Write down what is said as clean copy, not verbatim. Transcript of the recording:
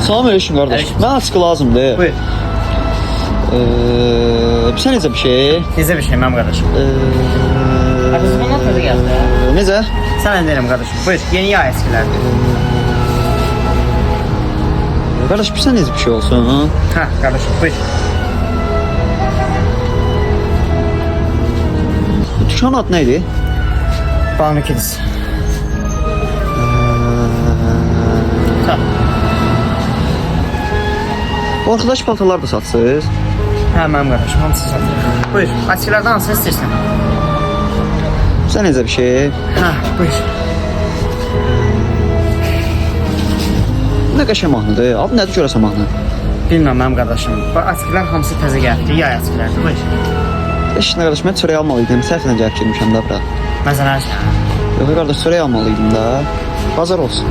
Salam aleyküm qardaş. Aleyküm. Mənə açıq lazımdır. Buyur. Bizə necə bir şey? Necə bir şey mənim qardaşım? Qardaşım bana tadı gəldi. Necə? Sənə deyirəm qardaşım. Buyur. Yeni yay əskilərdir. Qardaş bizə necə bir şey olsun? Hə, qardaşım buyur. Dükkanın adı nə idi? Banu Kids. Hə. O arkadaş paltarlar da satsınız. Hə, mənim qardaşım hamısı satır. Buyur. Əskilərdən hansını istəyirsən? Bizə necə bir şey? Hə, buyur. Nə qəşəng mahnıdır. Adı nədir görəsən mahnı? Bilmirəm mənim qardaşım. Bu əskilər hamısı təzə gəldi. Yay əskilərdir. Buyur. Eşitlə qardaş, mən çörək almalıydım. Səhvlə gəlib girmişəm də bura. Mən sənə Yox qardaş, çörək almalıydım da. Bazar olsun.